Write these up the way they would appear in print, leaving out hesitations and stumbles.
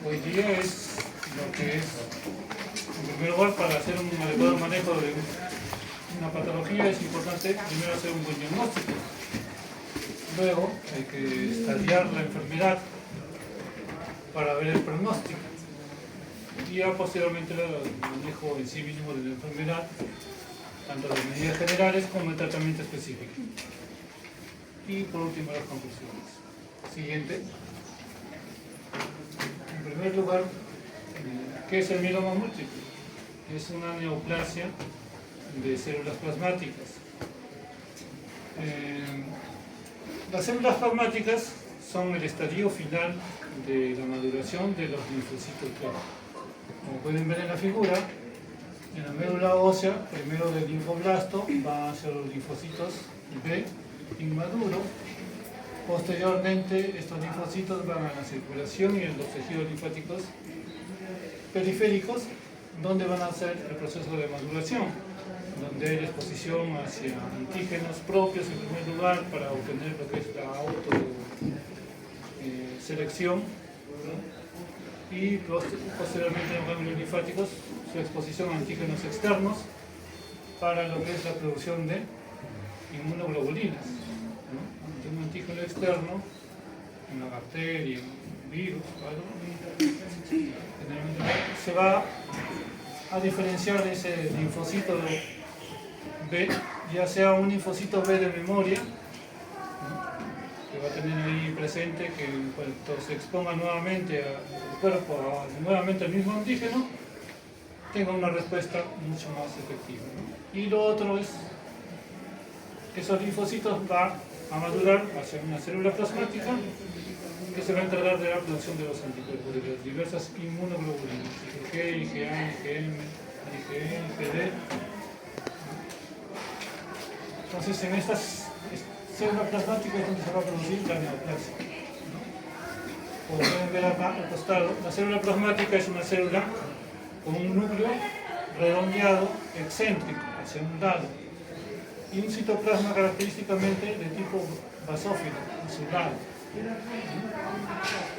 hoy día es lo que es, en primer lugar, para hacer un adecuado manejo de una patología es importante primero hacer un buen diagnóstico. Luego hay que estadiar la enfermedad para ver el pronóstico. Y ya posteriormente el manejo en sí mismo de la enfermedad, tanto de medidas generales como el tratamiento específico. Y por último las conclusiones. Siguiente. En primer lugar, ¿qué es el mieloma múltiple? Es una neoplasia de células plasmáticas. Las células plasmáticas son el estadio final de la maduración de los linfocitos T. Como pueden ver en la figura, en la médula ósea, primero del linfoblasto van a ser los linfocitos B inmaduros. Posteriormente, estos linfocitos van a la circulación y en los tejidos linfáticos periféricos, donde van a hacer el proceso de maduración, donde hay exposición hacia antígenos propios en primer lugar para obtener lo que es la autoselección, ¿no? Y posteriormente en los ganglios linfáticos su exposición a antígenos externos para lo que es la producción de inmunoglobulinas, ¿no? Ante un antígeno externo, una bacteria, un virus, algo, se va a diferenciar de ese linfocito B, ya sea un linfocito B de memoria, ¿no? Que va a tener ahí presente que cuando se exponga nuevamente al cuerpo, nuevamente al mismo antígeno, tenga una respuesta mucho más efectiva, ¿no? Y lo otro es que esos linfocitos van a madurar hacia una célula plasmática que se va a encargar de la producción de los anticuerpos, de las diversas inmunoglobulinas, IgG, IgA, IgM, IgE, IgD. Entonces, en estas células plasmáticas es donde se va a producir la neoplasia, ¿no? Como pueden ver acá al costado, la célula plasmática es una célula con un núcleo redondeado, excéntrico, hacia un lado, y un citoplasma característicamente de tipo basófilo, a su lado.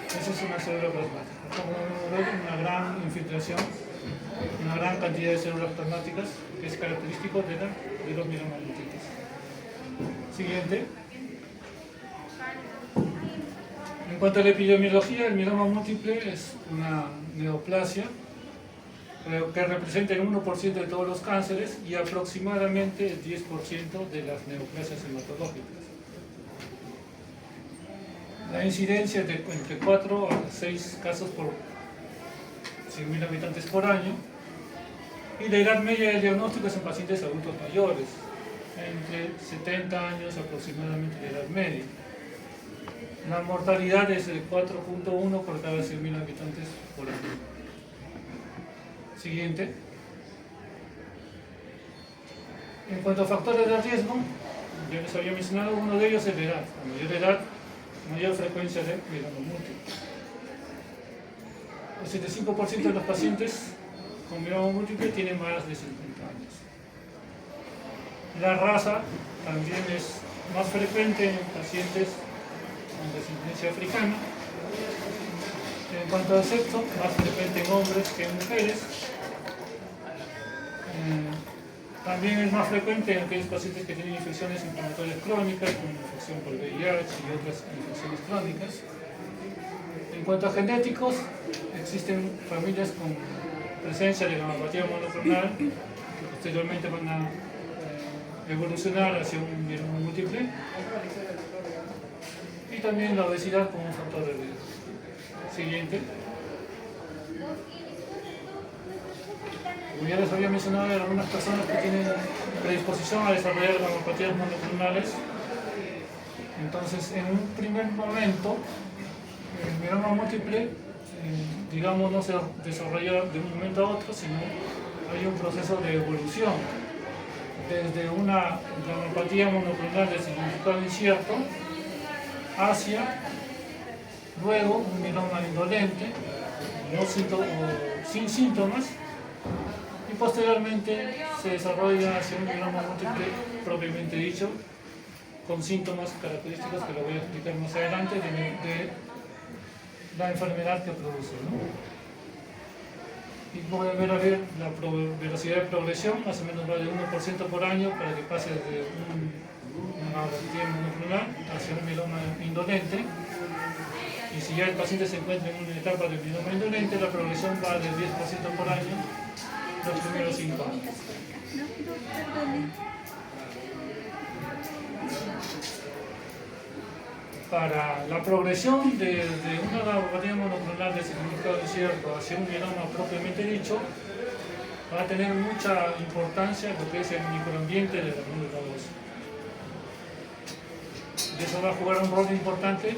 Esa es una célula plasmática. Como ven, una gran infiltración, una gran cantidad de células plasmáticas que es característico de los mielomas múltiples. Siguiente. En cuanto a la epidemiología, el mieloma múltiple es una neoplasia que representa el 1% de todos los cánceres y aproximadamente el 10% de las neoplasias hematológicas. La incidencia es de entre 4 a 6 casos por 100.000 habitantes por año, y la edad media del diagnóstico es en pacientes adultos mayores, entre 70 años aproximadamente de edad media. La mortalidad es de 4.1 por cada 100.000 habitantes por año. Siguiente. En cuanto a factores de riesgo, ya les había mencionado, uno de ellos es la edad. A mayor edad, mayor frecuencia de mieloma múltiple. El 75% de los pacientes con mieloma múltiple tienen más de 50 años. La raza también es más frecuente en pacientes con descendencia africana. En cuanto al sexo, más frecuente en hombres que en mujeres. También es más frecuente en aquellos pacientes que tienen infecciones inflamatorias crónicas, como infección por VIH y otras infecciones crónicas. En cuanto a genéticos, existen familias con presencia de gammopatía monoclonal que posteriormente van a evolucionar hacia un mieloma múltiple, y también la obesidad como un factor de riesgo. Siguiente. Como ya les había mencionado, hay algunas personas que tienen predisposición a desarrollar gammopatías monoclonales. Entonces, en un primer momento, el mieloma múltiple, digamos, no se desarrolla de un momento a otro, sino hay un proceso de evolución. Desde una gammopatía monoclonal de significado incierto hacia luego un mieloma indolente, sin síntomas, y posteriormente se desarrolla hacia un mieloma múltiple propiamente dicho, con síntomas característicos que lo voy a explicar más adelante la enfermedad que produce, ¿no? Y pueden ver a ver la velocidad de progresión, más o menos va de 1% por año para que pase de una gammopatía monoclonal hacia un mieloma indolente. Y si ya el paciente se encuentra en una etapa de mieloma indolente, la progresión va del 10% por año los primeros 5 años. Para la progresión de una gammopatía monoclonal de significado incierto hacia un mieloma propiamente dicho, va a tener mucha importancia lo que es el microambiente de la médula ósea. Y eso va a jugar un rol importante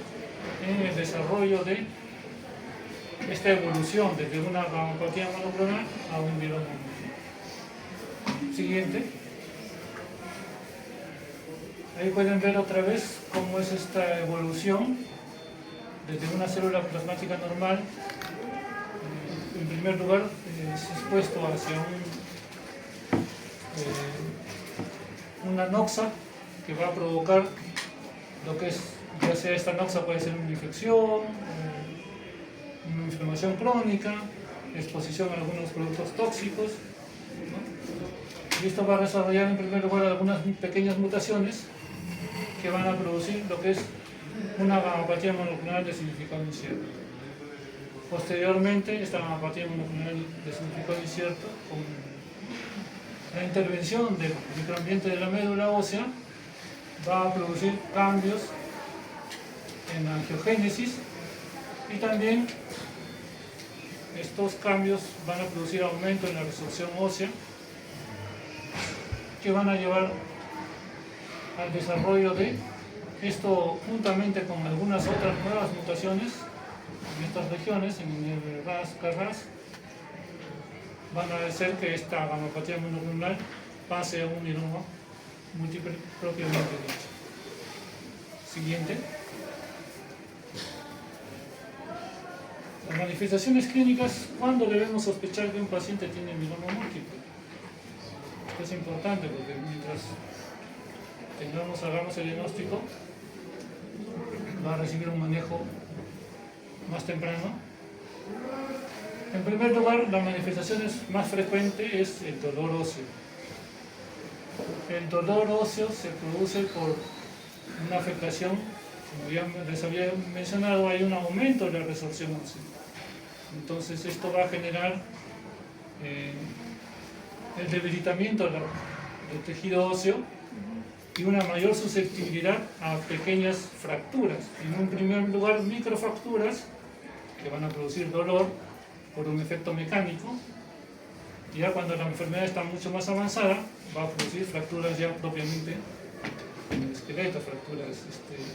en el desarrollo de esta evolución desde una gammopatía monoclonal a un mieloma múltiple. Siguiente. Ahí pueden ver otra vez cómo es esta evolución desde una célula plasmática normal. En primer lugar, es expuesto hacia una noxa que va a provocar lo que es, ya sea esta noxa puede ser una infección, una inflamación crónica, exposición a algunos productos tóxicos, ¿no? Y esto va a desarrollar en primer lugar algunas pequeñas mutaciones que van a producir lo que es una gammopatía monoclonal de significado incierto. Posteriormente, esta gammopatía monoclonal de significado incierto, con la intervención del microambiente de la médula ósea, va a producir cambios en la angiogénesis y también estos cambios van a producir aumento en la resorción ósea que van a llevar al desarrollo de esto, juntamente con algunas otras nuevas mutaciones en estas regiones, en el RAS, KRAS, van a hacer que esta gammopatía monoclonal pase a un mieloma múltiple propiamente dicho. Siguiente. Las manifestaciones clínicas, ¿cuándo debemos sospechar que un paciente tiene mieloma múltiple? Esto es importante porque mientras hagamos el diagnóstico, va a recibir un manejo más temprano. En primer lugar, la manifestación más frecuente es el dolor óseo. El dolor óseo se produce por una afectación, como ya les había mencionado, hay un aumento de la resorción ósea. Entonces esto va a generar el debilitamiento del tejido óseo y una mayor susceptibilidad a pequeñas fracturas. En un primer lugar, microfracturas que van a producir dolor por un efecto mecánico. Y ya cuando la enfermedad está mucho más avanzada, va a producir fracturas ya propiamente en el esqueleto, fracturas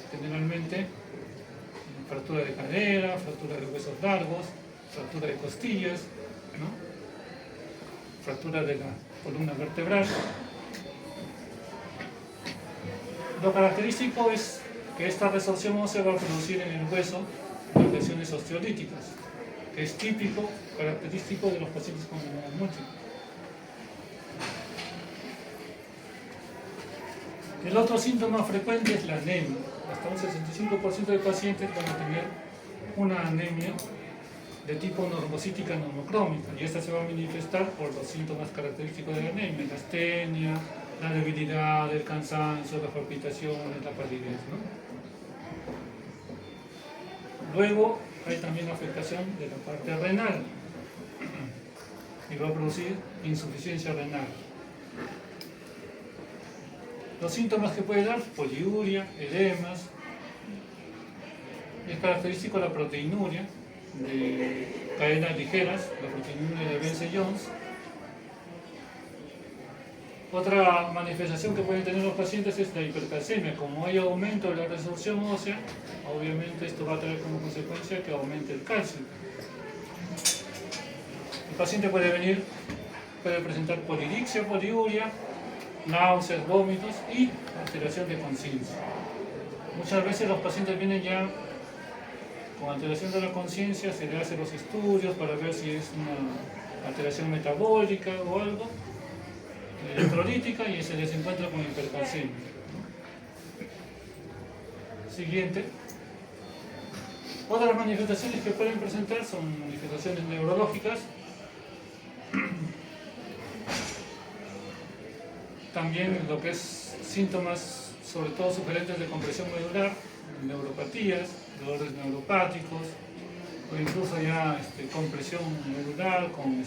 generalmente, fractura de cadera, fractura de huesos largos, fractura de costillas, ¿no? Fractura de la columna vertebral. Lo característico es que esta resorción ósea va a producir en el hueso las lesiones osteolíticas, que es típico, característico de los pacientes con mieloma múltiple. El otro síntoma frecuente es la anemia. Hasta un 65% de pacientes van a tener una anemia de tipo normocítica normocrómica, y esta se va a manifestar por los síntomas característicos de la anemia: la astenia, la debilidad, el cansancio, las palpitaciones, la palidez, ¿no? Luego hay también afectación de la parte renal y va a producir insuficiencia renal. Los síntomas que puede dar: poliuria, edemas. Es característico la proteinuria de cadenas ligeras, la proteinuria de Bence-Jones. Otra manifestación que pueden tener los pacientes es la hipercalcemia. Como hay aumento de la resorción ósea, obviamente esto va a traer como consecuencia que aumente el calcio. El paciente puede presentar polidixia, poliuria, náuseas, vómitos y alteración de conciencia. Muchas veces los pacientes vienen ya con alteración de la conciencia, se le hacen los estudios para ver si es una alteración metabólica o algo, electrolítica, y se les encuentra con hipercalcemia. Siguiente. Otras manifestaciones que pueden presentar son manifestaciones neurológicas, también lo que es síntomas, sobre todo sugerentes de compresión medular, neuropatías, dolores neuropáticos, o incluso ya compresión medular con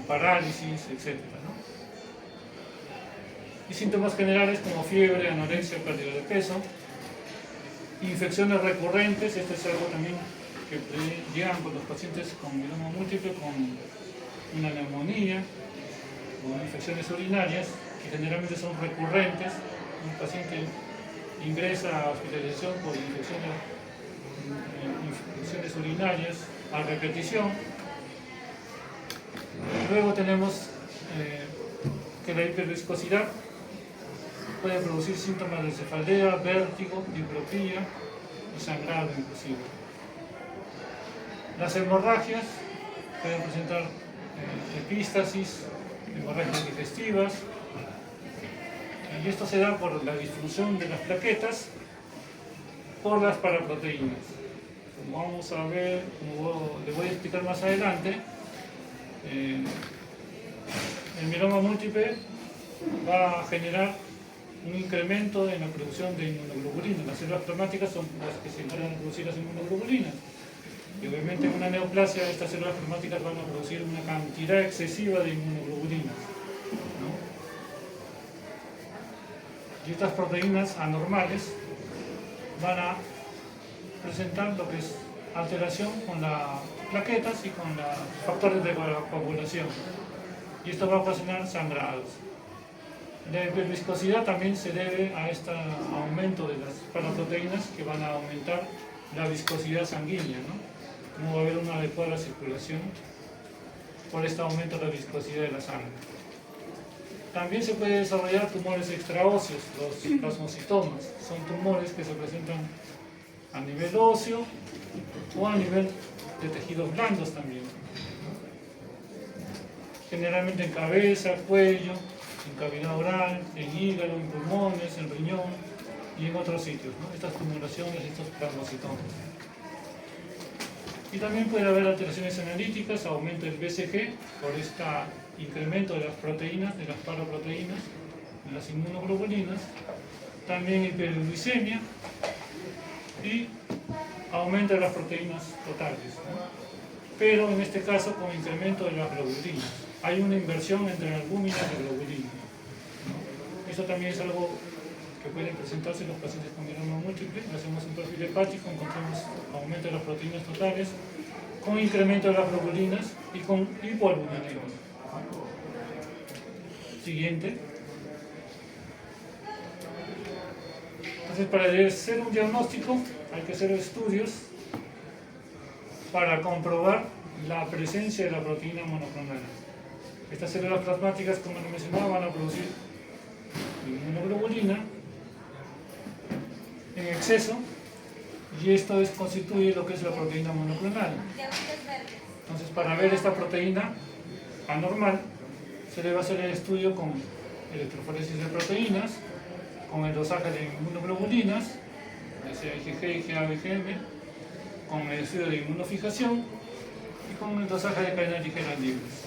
parálisis, etc., ¿no? Y síntomas generales como fiebre, anorexia, pérdida de peso, infecciones recurrentes. Esto es algo también que llegan con los pacientes con mieloma múltiple, con una neumonía o infecciones urinarias, que generalmente son recurrentes. Un paciente ingresa a hospitalización por infecciones urinarias a repetición. Luego tenemos que la hiperviscosidad puede producir síntomas de cefalea, vértigo, diplopía y sangrado inclusive. Las hemorragias pueden presentar epístasis, hemorragias digestivas, y esto se da por la disfunción de las plaquetas por las paraproteínas. Como vamos a ver, como les voy a explicar más adelante, el mieloma múltiple va a generar un incremento en la producción de inmunoglobulinas. Las células plasmáticas son las que se encargan de producir las inmunoglobulinas. Y obviamente en una neoplasia estas células plasmáticas van a producir una cantidad excesiva de inmunoglobulinas, ¿no? Y estas proteínas anormales van a presentar lo que es alteración con las plaquetas y con los factores de coagulación. Y esto va a ocasionar sangrados. La hiperviscosidad también se debe a este aumento de las paraproteínas que van a aumentar la viscosidad sanguínea, ¿no? No va a haber una adecuada circulación por este aumento de la viscosidad de la sangre. También se puede desarrollar tumores extraóseos, los plasmocitomas. Son tumores que se presentan a nivel óseo o a nivel de tejidos blandos también. Generalmente en cabeza, cuello, en cavidad oral, en hígado, en pulmones, en riñón y en otros sitios, ¿no? Estas tumoraciones, estos plasmocitomas. Y también puede haber alteraciones analíticas, aumento del BCG por este incremento de las proteínas, de las paraproteínas, de las inmunoglobulinas, también hiperglucemia y aumento de las proteínas totales, ¿no? Pero en este caso con incremento de las globulinas. Hay una inversión entre albúmina y globulina, ¿no? Eso también es algo que pueden presentarse en los pacientes con mieloma múltiple. Hacemos un perfil hepático, encontramos aumento de las proteínas totales, con incremento de las globulinas y con hipoalbuminemia. Siguiente. Entonces, para hacer un diagnóstico hay que hacer estudios para comprobar la presencia de la proteína monoclonal. Estas células plasmáticas, como les mencionaba, van a producir inmunoglobulina en exceso, y esto constituye lo que es la proteína monoclonal. Entonces, para ver esta proteína anormal, se debe hacer el estudio con electroforesis de proteínas, con el dosaje de inmunoglobulinas, ya sea IgG, IgA, IgM, con el estudio de inmunofijación y con el dosaje de cadenas ligeras libres.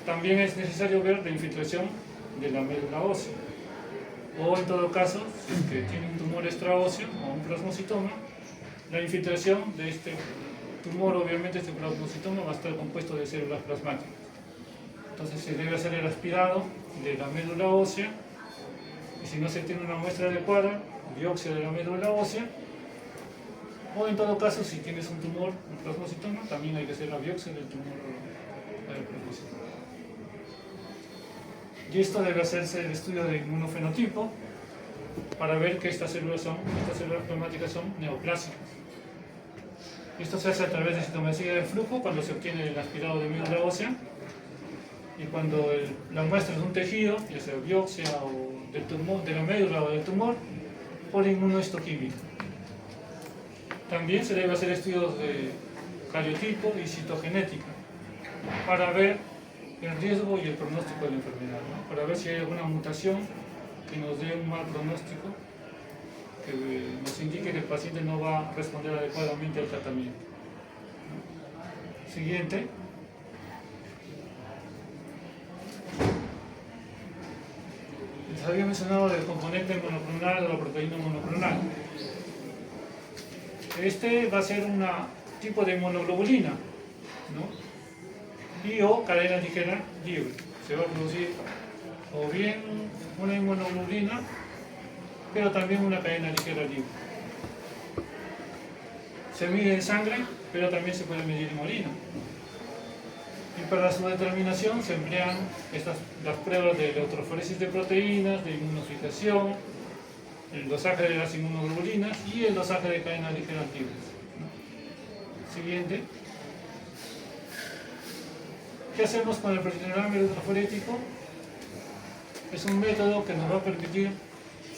También es necesario ver la infiltración de la médula ósea, o en todo caso, si es que tiene un tumor extraóseo o un plasmocitoma, la infiltración de este tumor, obviamente este plasmocitoma va a estar compuesto de células plasmáticas. Entonces se debe hacer el aspirado de la médula ósea, y si no se tiene una muestra adecuada, biopsia de la médula ósea, o en todo caso, si tienes un tumor, un plasmocitoma, también hay que hacer la biopsia del tumor del plasmocitoma. Y esto debe hacerse el estudio de inmunofenotipo para ver que estas células plasmáticas son neoplásicas. Esto se hace a través de citometría del flujo cuando se obtiene el aspirado de médula ósea, y cuando la muestra es un tejido, ya sea biopsia o del tumor, de la médula o del tumor, por inmunohistoquímica. También se debe hacer estudios de cariotipo y citogenética para ver el riesgo y el pronóstico de la enfermedad, ¿no? Para ver si hay alguna mutación que nos dé un mal pronóstico que nos indique que el paciente no va a responder adecuadamente al tratamiento. Siguiente. Les había mencionado del componente monoclonal de la proteína monoclonal. Este va a ser un tipo de inmunoglobulina, ¿no? Y o cadena ligera libre. Se va a producir o bien una inmunoglobulina, pero también una cadena ligera libre. Se mide en sangre, pero también se puede medir en orina. Y para su determinación se emplean las pruebas de electroforesis de proteínas, de inmunificación, el dosaje de las inmunoglobulinas y el dosaje de cadenas ligeras libres. Siguiente. ¿Qué hacemos con el proteinograma electroforético? Es un método que nos va a permitir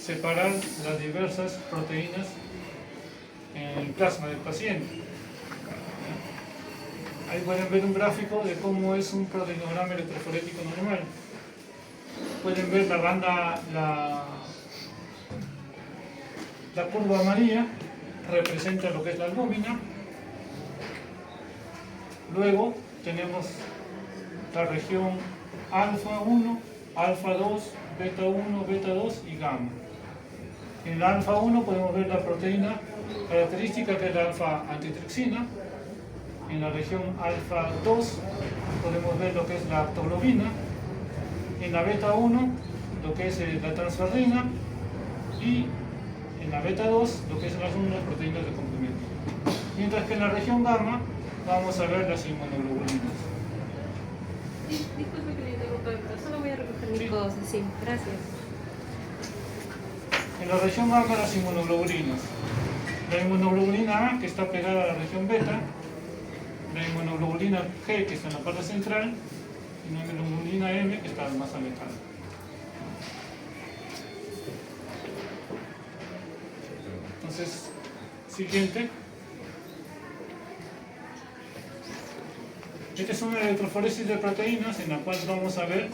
separar las diversas proteínas en el plasma del paciente. Ahí pueden ver un gráfico de cómo es un proteinograma electroforético normal. Pueden ver la banda, la curva amarilla representa lo que es la albúmina. Luego tenemos la región alfa 1, alfa 2, beta 1, beta 2 y gamma. En la alfa 1 podemos ver la proteína característica, que es la alfa antitripsina. En la región alfa 2 podemos ver lo que es la aptoglobina. En la beta 1 lo que es la transferrina. Y en la beta 2 lo que es las proteínas de complemento. Mientras que en la región gamma vamos a ver las inmunoglobulinas. Disculpe que le interrumpa, solo voy a recoger mis cosas, sí, gracias. En la región gamma las inmunoglobulinas. La inmunoglobulina A, que está pegada a la región beta, la inmunoglobulina G, que está en la parte central, y la inmunoglobulina M, que está más alejada. Entonces, siguiente. Esta es una electroforesis de proteínas en la cual vamos a ver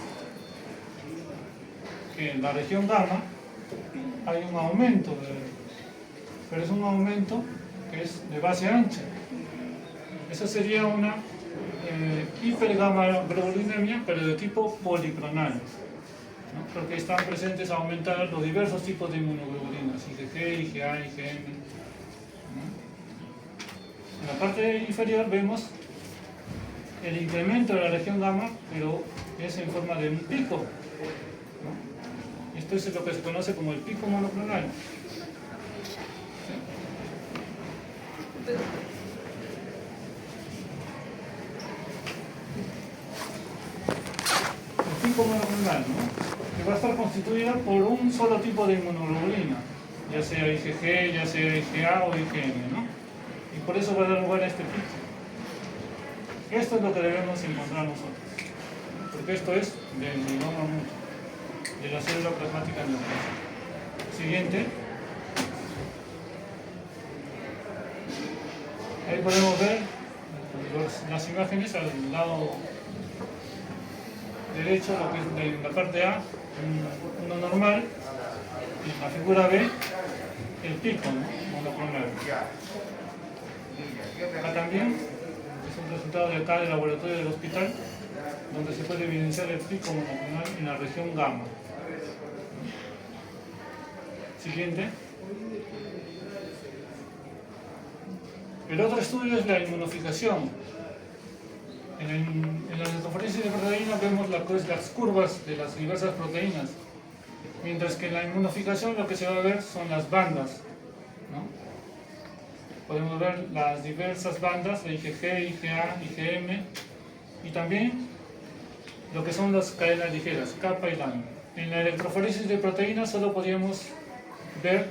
que en la región gamma hay un aumento, pero es un aumento que es de base ancha. Esa sería una hipergamma-globulinemia, pero de tipo policlonal, ¿no? Porque están presentes aumentadas los diversos tipos de inmunoglobulinas, IgG, IgA, IgM, ¿no? En la parte inferior vemos el incremento de la región gamma, pero es en forma de un pico, ¿no? Esto es lo que se conoce como el pico monoclonal. ¿Sí? El pico monoclonal, ¿no? Que va a estar constituida por un solo tipo de inmunoglobulina, ya sea IgG, ya sea IgA o IgM, ¿no? Y por eso va a dar lugar a este pico. Esto es lo que debemos encontrar nosotros, porque esto es del mieloma múltiple, de la célula plasmática neoplásica. Siguiente. Ahí podemos ver las imágenes al lado derecho, lo que es de la parte A, uno normal, y en la figura B, el pico, ¿no? Monoclonal. Acá también es un resultado de acá del laboratorio del hospital, donde se puede evidenciar el pico monoclonal en la región gamma. Siguiente. El otro estudio es la inmunificación. En la electroforesis de proteínas vemos las curvas de las diversas proteínas, mientras que en la inmunificación lo que se va a ver son las bandas, ¿no? Podemos ver las diversas bandas de IgG, IgA, IgM y también lo que son las cadenas ligeras, kappa y lambda. En la electroforesis de proteínas solo podíamos ver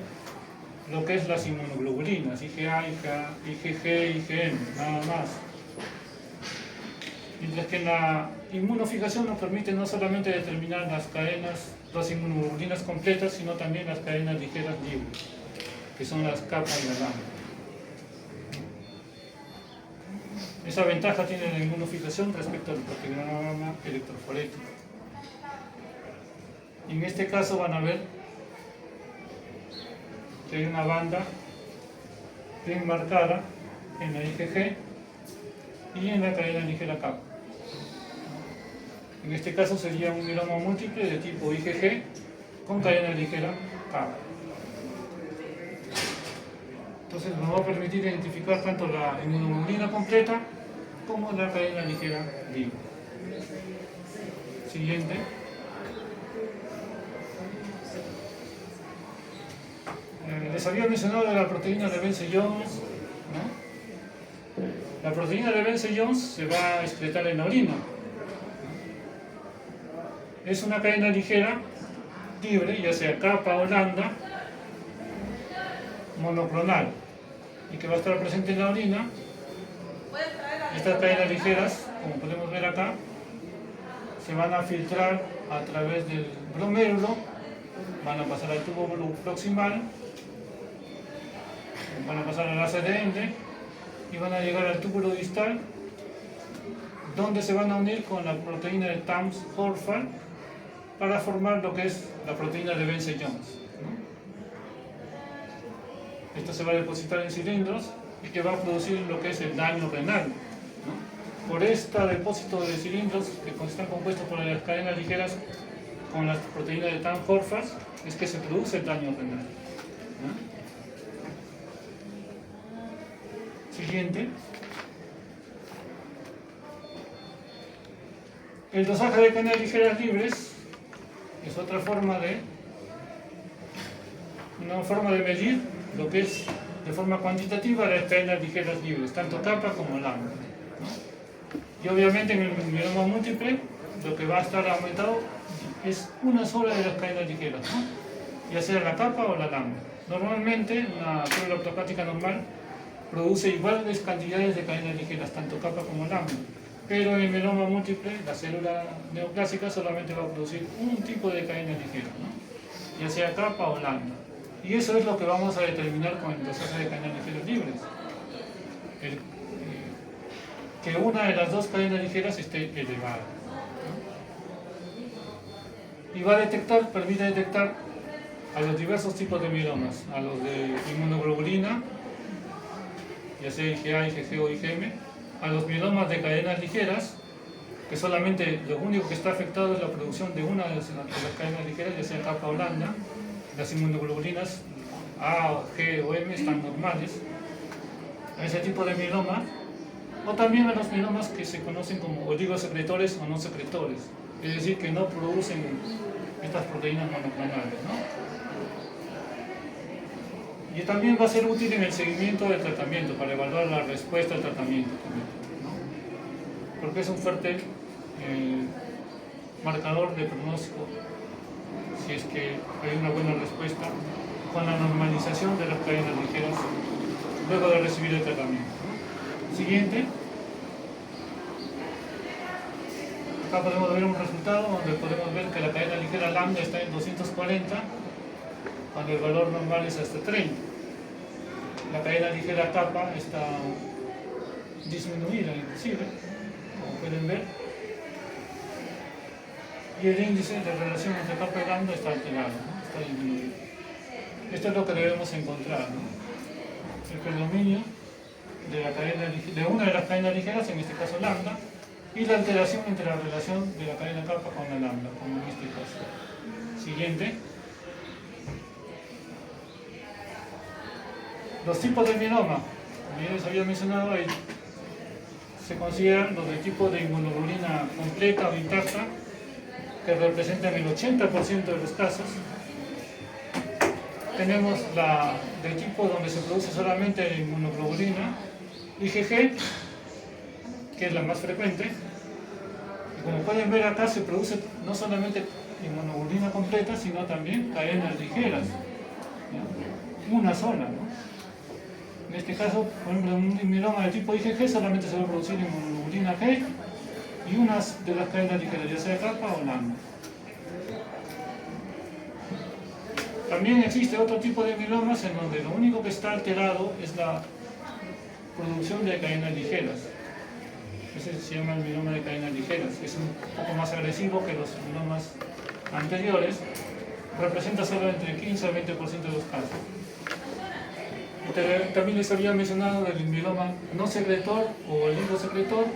lo que es las inmunoglobulinas, IgA, IgG, IgM, nada más. Mientras que en la inmunificación nos permite no solamente determinar las cadenas, las inmunoglobulinas completas, sino también las cadenas ligeras libres, que son las kappa y la lambda. Esa ventaja tiene la inmunificación respecto al proteinograma electroforético. En este caso van a ver que hay una banda bien marcada en la IgG y en la cadena ligera kappa. En este caso sería un mieloma múltiple de tipo IgG con cadena ligera kappa. Entonces nos va a permitir identificar tanto la inmunoglobulina completa como la cadena ligera libre. Siguiente. Les había mencionado de la proteína de Bence-Jones, ¿no? La proteína de Bence-Jones se va a excretar en la orina. Es una cadena ligera libre, ya sea kappa o lambda, monoclonal, y que va a estar presente en la orina. Estas cadenas ligeras, como podemos ver acá, se van a filtrar a través del glomérulo, van a pasar al tubo proximal, van a pasar al ACDN y van a llegar al túbulo distal, donde se van a unir con la proteína de Tams-Horfman para formar lo que es la proteína de Bence-Jones, ¿no? Esto se va a depositar en cilindros y que va a producir lo que es el daño renal, ¿no? Por este depósito de cilindros que están compuestos por las cadenas ligeras con las proteínas de Tams-Horfman es que se produce el daño renal, ¿no? Siguiente. El dosaje de cadenas ligeras libres es otra forma de medir lo que es de forma cuantitativa las cadenas ligeras libres, tanto kappa como lambda, ¿no? Y obviamente en el mieloma múltiple lo que va a estar aumentado es una sola de las cadenas ligeras, ¿no? Ya sea la kappa o la lambda. Normalmente una célula plasmática normal produce iguales cantidades de cadenas ligeras, tanto kappa como lambda. Pero en el mieloma múltiple, la célula neoplásica solamente va a producir un tipo de cadena ligera, ¿no? Ya sea kappa o lambda. Y eso es lo que vamos a determinar con el dosaje de cadenas ligeras libres. Que una de las dos cadenas ligeras esté elevada, ¿no? Y va a detectar, permite detectar a los diversos tipos de mielomas, a los de inmunoglobulina, ya sea IgA, IgG o IgM, a los mielomas de cadenas ligeras, que solamente lo único que está afectado es la producción de una de las cadenas ligeras, ya sea kappa o lambda. Las inmunoglobulinas A, G o M están normales, a ese tipo de mieloma, o también a los mielomas que se conocen como oligosecretores o no secretores, es decir, que no producen estas proteínas monoclonales, ¿no? Y también va a ser útil en el seguimiento del tratamiento, para evaluar la respuesta al tratamiento también, ¿no? Porque es un fuerte marcador de pronóstico, si es que hay una buena respuesta con la normalización de las cadenas ligeras luego de recibir el tratamiento. Siguiente. Acá podemos ver un resultado donde podemos ver que la cadena ligera lambda está en 240, cuando el valor normal es hasta 30. La cadena ligera kappa está disminuida inclusive, como pueden ver. Y el índice de relación entre kappa y lambda está alterado, ¿no? Está disminuido. Esto es lo que debemos encontrar, ¿no? El predominio de una de las cadenas ligeras, en este caso lambda, y la alteración entre la relación de la cadena kappa con la lambda, como en este caso. Siguiente. Los tipos de mieloma, como ya les había mencionado, se consideran los de tipo de inmunoglobulina completa o intacta, que representan el 80% de los casos. Tenemos la de tipo donde se produce solamente inmunoglobulina IgG, que es la más frecuente. Y como pueden ver acá, se produce no solamente inmunoglobulina completa, sino también cadenas ligeras, ¿no? Una sola, ¿no? En este caso, por ejemplo, un mieloma de tipo IgG solamente se va a producir inmunoglobulina G y unas de las cadenas ligeras, ya sea kappa o lambda. También existe otro tipo de mielomas en donde lo único que está alterado es la producción de cadenas ligeras. Ese se llama el mieloma de cadenas ligeras. Es un poco más agresivo que los mielomas anteriores. Representa solo entre 15 a 20% de los casos. También les había mencionado del mieloma no secretor o el secretor,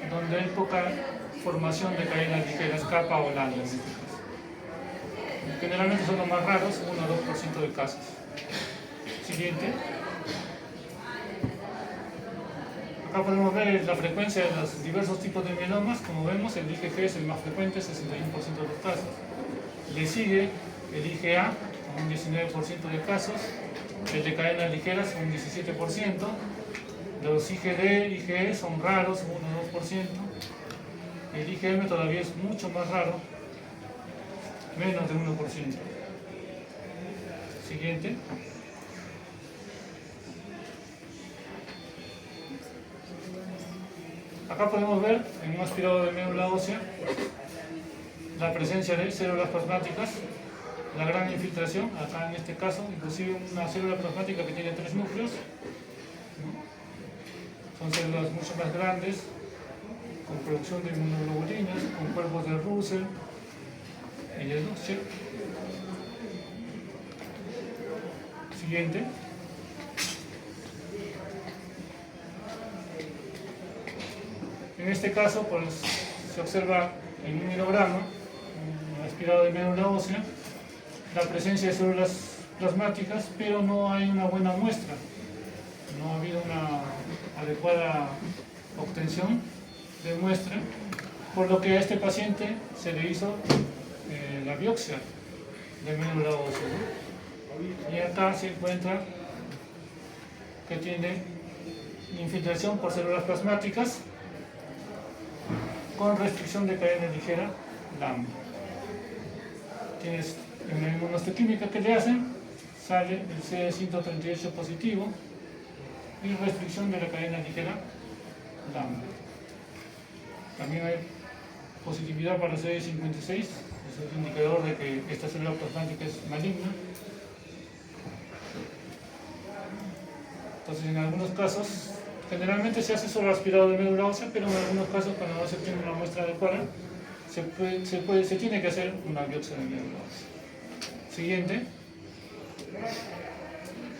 donde hay poca formación de cadenas ligeras, capa o landa en este caso. Generalmente son los más raros, 1 o 2% de casos. Siguiente. Acá podemos ver la frecuencia de los diversos tipos de mielomas. Como vemos, el IgG es el más frecuente, 61% de los casos. Le sigue el IgA, con un 19% de casos. El de cadenas ligeras, un 17%. Los IgD, IgE son raros, 1 o 2%. El IgM todavía es mucho más raro, menos de 1%. Siguiente. Acá podemos ver en un aspirado de médula ósea la presencia de células plasmáticas, la gran infiltración, acá en este caso, inclusive una célula plasmática que tiene 3 núcleos. Son células mucho más grandes, con producción de inmunoglobulinas, con cuerpos de Russell y de Duchenne. Siguiente. En este caso, pues, se observa en un hilograma, un aspirado de médula ósea, la presencia de células plasmáticas, pero no hay una buena muestra. No ha habido una adecuada obtención de muestra, por lo que a este paciente se le hizo la biopsia de médula ósea. Y acá se encuentra que tiene infiltración por células plasmáticas con restricción de cadena ligera lambda. Tienes en la inmunohistoquímica que le hacen, sale el CD138 positivo y restricción de la cadena ligera lambda. También hay positividad para el CD56, es un indicador de que esta célula plasmática es maligna. Entonces, en algunos casos, generalmente se hace solo aspirado de médula ósea, pero en algunos casos, cuando no se tiene una muestra adecuada, se tiene que hacer una biopsia de médula ósea. Siguiente.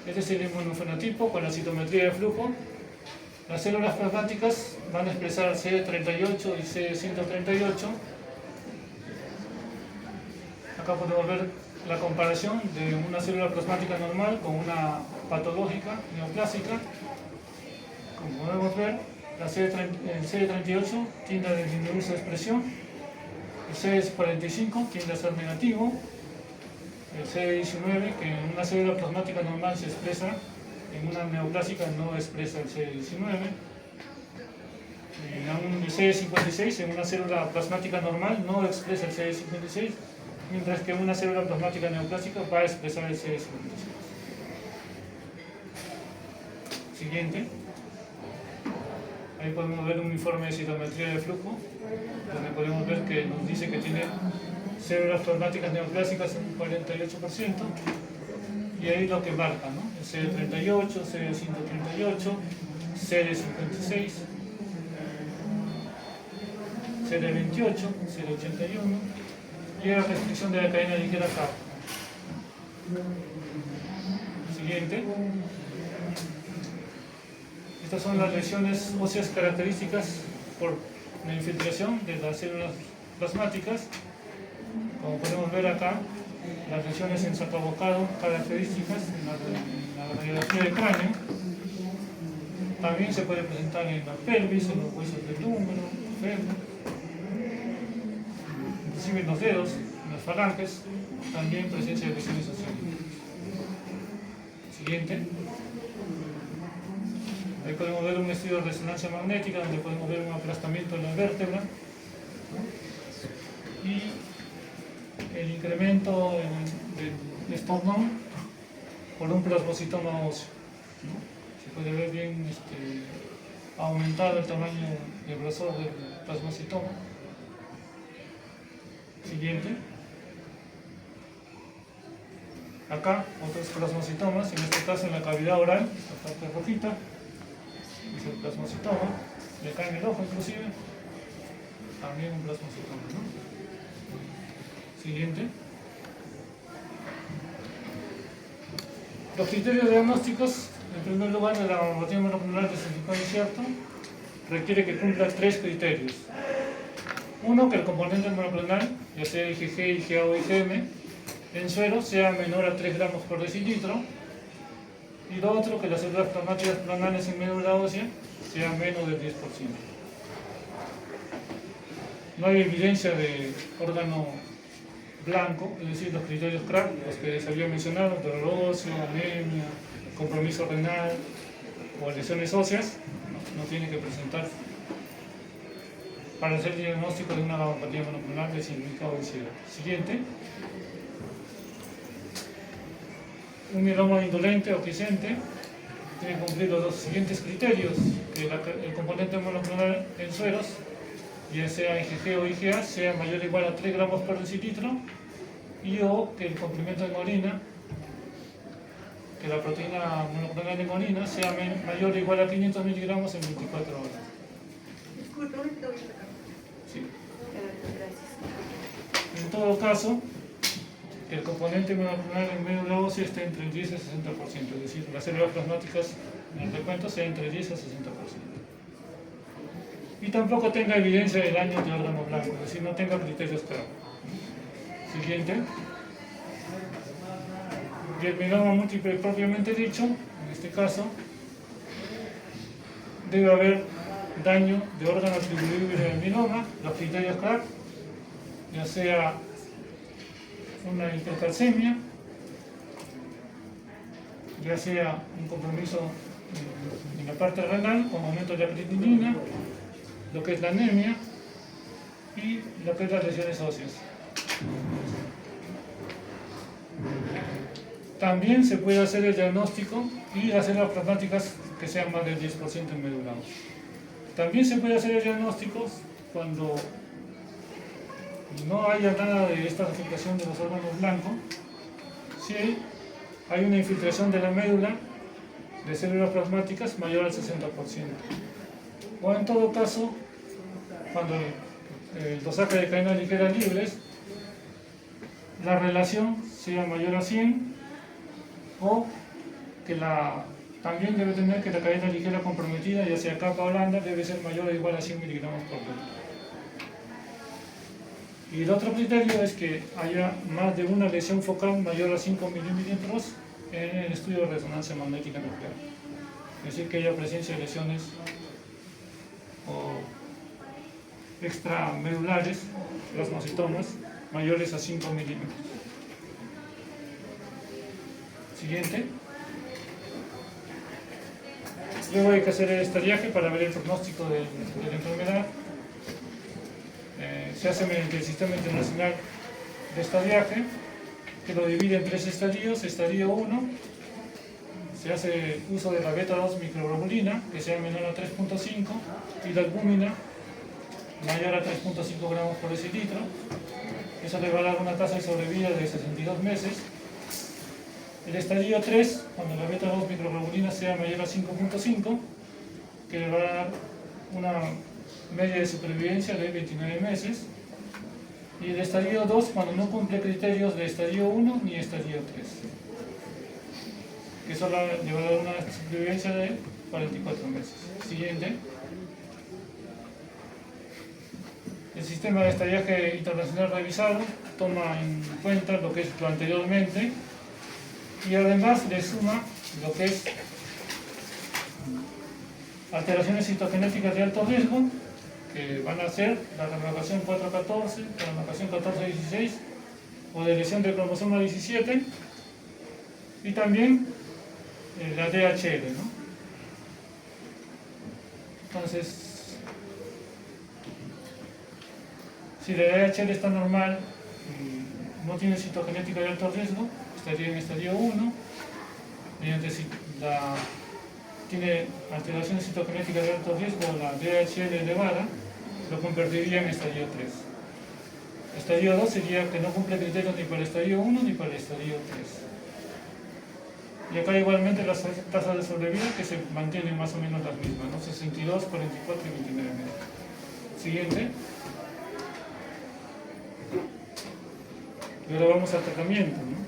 Este es el inmunofenotipo con la citometría de flujo. Las células plasmáticas van a expresar CD38 y CD138. Acá podemos ver la comparación de una célula plasmática normal con una patológica neoplásica. Como podemos ver, el CD38 tiende a disminuir su expresión, el CD45 tiende a ser negativo, el CD19, que en una célula plasmática normal se expresa, en una neoplásica no expresa el CD19. El CD56 en una célula plasmática normal no expresa el CD56, mientras que una célula plasmática neoplásica va a expresar el CD56. Siguiente. Ahí podemos ver un informe de citometría de flujo, donde podemos ver que nos dice que tiene células plasmáticas neoplásicas en un 48%, y ahí lo que marca, ¿no? El CD38, CD138, CD56, CD28, CD81, y la restricción de la cadena ligera K. Siguiente. Estas son las lesiones óseas características por la infiltración de las células plasmáticas. Como podemos ver acá, las lesiones en sacabocado características en la radiografía de cráneo. También se puede presentar en la pelvis, en los huesos del húmero, fémur, inclusive en los dedos, en las falanges, también presencia de lesiones sociales. Siguiente. Ahí podemos ver un estudio de resonancia magnética donde podemos ver un aplastamiento de la vértebra y el incremento del esternón por un plasmocitoma óseo. Se puede ver bien aumentado el tamaño del grosor del plasmocitoma. Siguiente. Acá otros plasmocitomas, en este caso en la cavidad oral, esta parte rojita, es el plasmocitoma, de acá en el ojo inclusive, también un plasmocitoma, ¿no? Siguiente. Los criterios diagnósticos, en primer lugar, de la mamografía monoclonal de certificado incierto, requiere que cumpla 3 criterios. Uno, que el componente monoclonal, ya sea IgG, IgA o IgM, en suero sea menor a 3 gramos por decilitro. Y lo otro, que las células plasmáticas clonales en médula ósea sean menos del 10%. No hay evidencia de órgano blanco, es decir, los criterios CRAB, los que les había mencionado, dolor óseo, anemia, compromiso renal o lesiones óseas, no tiene que presentar para hacer diagnóstico de una gammopatía monoclonal de significado vencido. Siguiente. Un mieloma indolente o quiescente tiene que cumplir los dos siguientes criterios: que el componente monoclonal en sueros, ya sea IgG o IgA, sea mayor o igual a 3 gramos por decilitro, y o que el complemento de hemoglobina, que la proteína monoclonal de hemoglobina, sea mayor o igual a 500 miligramos en 24 horas. Disculpe, un poquito bien acá. Sí. Gracias. En todo caso, que el componente monoclonal en médula ósea esté entre el 10 y el 60%, es decir, las células plasmáticas en el recuento sea entre el 10 y el 60%. Y tampoco tenga evidencia de daño de órgano blanco, es decir, no tenga criterios claros. Siguiente. Y el mieloma múltiple propiamente dicho, en este caso, debe haber daño de órgano atribuible al mieloma, los criterios CRAB, ya sea una hipercalcemia, ya sea un compromiso en la parte renal con aumento de la creatinina, lo que es la anemia y lo que es las lesiones óseas. También se puede hacer el diagnóstico y hacer las plasmáticas que sean más del 10% en médula ósea. También se puede hacer el diagnóstico cuando no haya nada de esta afectación de los órganos blancos, si hay una infiltración de la médula de células plasmáticas mayor al 60%. O en todo caso, cuando el dosaje de cadenas ligeras libres, la relación sea mayor a 100, o que también debe tener que la cadena ligera comprometida, ya sea capa o lambda, debe ser mayor o igual a 100 miligramos por litro. Y el otro criterio es que haya más de una lesión focal mayor a 5 milímetros en el estudio de resonancia magnética nuclear. Es decir, que haya presencia de lesiones o extramedulares, plasmocitomas, mayores a 5 milímetros. Siguiente. Luego hay que hacer el estadiaje para ver el pronóstico de la enfermedad. Se hace mediante el Sistema Internacional de Estadiaje, que lo divide en 3 estadios. Estadio 1, se hace uso de la beta-2 microglobulina, que sea menor a 3.5, y la albúmina mayor a 3.5 gramos por decilitro. Eso le va a dar una tasa de sobrevida de 62 meses. El estadio 3, cuando la beta-2 microglobulina sea mayor a 5.5, que le va a dar una media de supervivencia de 29 meses. Y el estadio 2, cuando no cumple criterios de estadio 1 ni estadio 3, que solo le va a dar una supervivencia de 44 meses. Siguiente. El sistema de estadiaje internacional revisado toma en cuenta lo que es lo anteriormente y además le suma lo que es alteraciones citogenéticas de alto riesgo, que van a ser la ramificación 4-14, la ramificación 14-16 o de lesión del cromosoma 17, y también la DHL, ¿no? Entonces, si la DHL está normal, no tiene citogenética de alto riesgo, estaría en estadio 1, tiene alteraciones citogenéticas de alto riesgo, la DHL elevada, lo convertiría en estadio 3. Estadio 2 sería que no cumple criterios ni para el estadio 1 ni para el estadio 3. Y acá igualmente las tasas de sobrevida que se mantienen más o menos las mismas, ¿no? 62, 44 y 29 meses. Siguiente. Y ahora vamos al tratamiento, ¿no?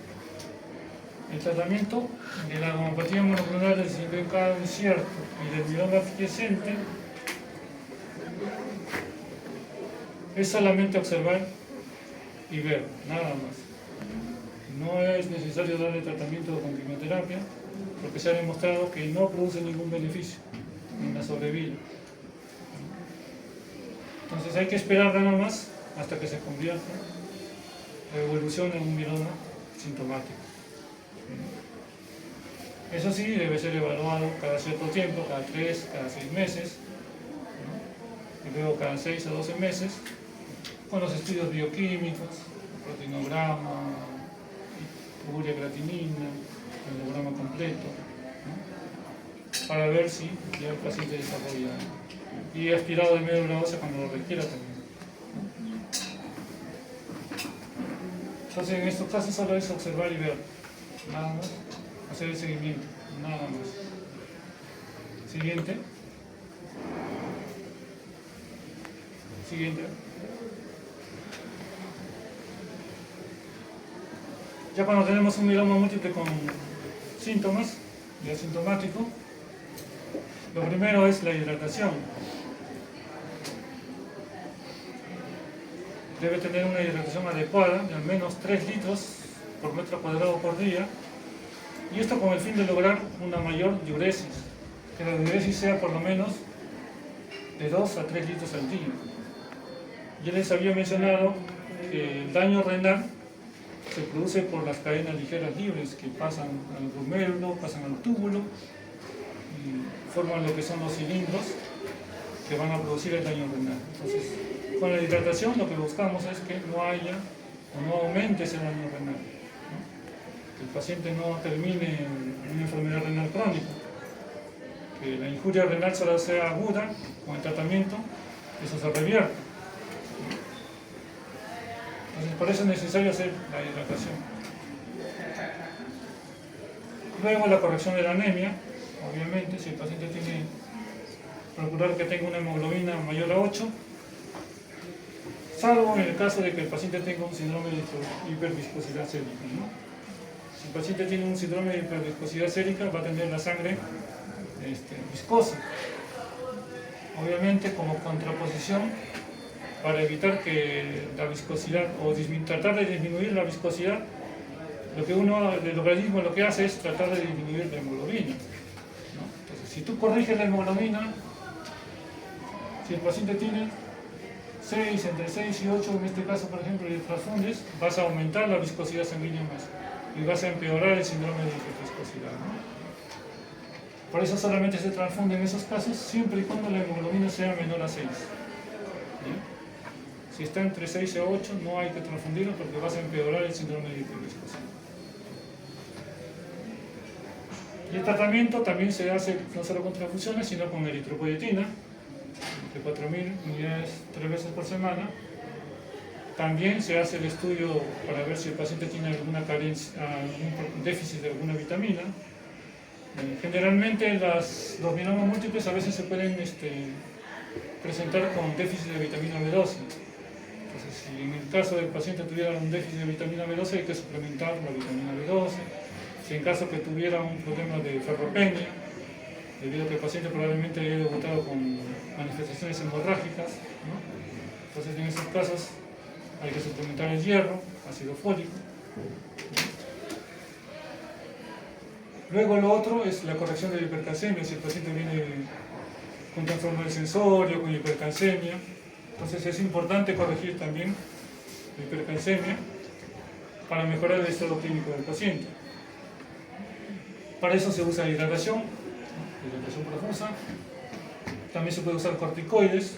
El tratamiento de la gomopatía monoclonal del significado incierto y del mieloma aquiescente es solamente observar y ver, nada más. No es necesario darle tratamiento con quimioterapia porque se ha demostrado que no produce ningún beneficio en la sobrevida. Entonces hay que esperar nada más hasta que se convierta, evolucione en un mieloma sintomático. Eso sí, debe ser evaluado cada cierto tiempo, cada 3, cada 6 meses, ¿no? Y luego cada 6 a 12 meses, con los estudios bioquímicos, proteinograma, urea creatinina, el hemograma completo, ¿no? Para ver si ya el paciente desarrolla, y aspirado de médula ósea cuando lo requiera también, ¿no? Entonces en estos casos solo es observar y ver, nada más, hacer el seguimiento, nada más. Siguiente. Siguiente. Ya cuando tenemos un mieloma múltiple con síntomas, ya asintomático, lo primero es la hidratación. Debe tener una hidratación adecuada de al menos 3 litros por metro cuadrado por día, y esto con el fin de lograr una mayor diuresis, que la diuresis sea por lo menos de 2 a 3 litros al día. Yo les había mencionado que el daño renal se produce por las cadenas ligeras libres que pasan al glomérulo, pasan al túbulo y forman lo que son los cilindros que van a producir el daño renal. Entonces, con la hidratación lo que buscamos es que no haya o no aumente ese daño renal, ¿no? Que el paciente no termine en una enfermedad renal crónica, que la injuria renal solo sea aguda con el tratamiento, eso se revierte. Entonces, por eso es necesario hacer la hidratación. Luego la corrección de la anemia, obviamente, si el paciente tiene, procurar que tenga una hemoglobina mayor a 8, salvo en el caso de que el paciente tenga un síndrome de hiperviscosidad sérica, ¿no? Si el paciente tiene un síndrome de hiperviscosidad sérica, va a tener la sangre viscosa. Obviamente, como contraposición, para evitar que la viscosidad, o tratar de disminuir la viscosidad, el organismo lo que hace es tratar de disminuir la hemoglobina, ¿no? Entonces, si tú corriges la hemoglobina, si el paciente tiene 6, entre 6 y 8, en este caso, por ejemplo, y transfundes, vas a aumentar la viscosidad sanguínea más y vas a empeorar el síndrome de hiperviscosidad, ¿no? Por eso solamente se transfunde en esos casos siempre y cuando la hemoglobina sea menor a 6. ¿Bien? Si está entre 6 y 8, no hay que transfundirlo porque vas a empeorar el síndrome de hiperviscosidad. Y el tratamiento también se hace no solo con transfusiones, sino con eritropoyetina, de 4.000 unidades 3 veces por semana. También se hace el estudio para ver si el paciente tiene alguna carencia, algún déficit de alguna vitamina. Generalmente los mielomas múltiples a veces se pueden presentar con déficit de vitamina B12. Entonces, si en el caso del paciente tuviera un déficit de vitamina B12, hay que suplementar la vitamina B12. Si en caso que tuviera un problema de ferropenia, debido a que el paciente probablemente haya debutado con manifestaciones hemorrágicas, ¿no? Entonces en esos casos hay que suplementar el hierro, ácido fólico. Luego lo otro es la corrección de la hipercalcemia. Si el paciente viene con trastorno del sensorio, con hipercalcemia, entonces es importante corregir también la hipercalcemia para mejorar el estado clínico del paciente. Para eso se usa hidratación profusa. También se puede usar corticoides,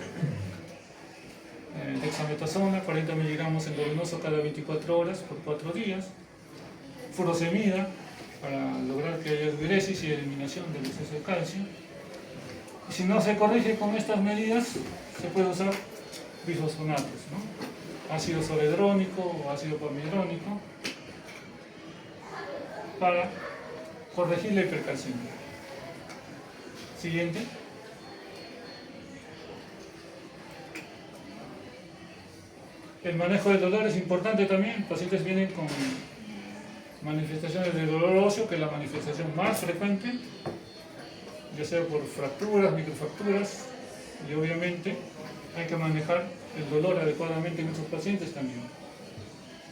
dexametasona, 40 miligramos endovenoso cada 24 horas por 4 días, furosemida para lograr que haya diuresis y eliminación del exceso de calcio. Y si no se corrige con estas medidas, se puede usar bifosfonatos, ¿no? Ácido zoledrónico o ácido palmidrónico para corregir la hipercalcemia. Siguiente. El manejo del dolor es importante también. Pacientes vienen con manifestaciones de dolor óseo, que es la manifestación más frecuente, ya sea por fracturas, microfracturas, y obviamente hay que manejar el dolor adecuadamente en estos pacientes también.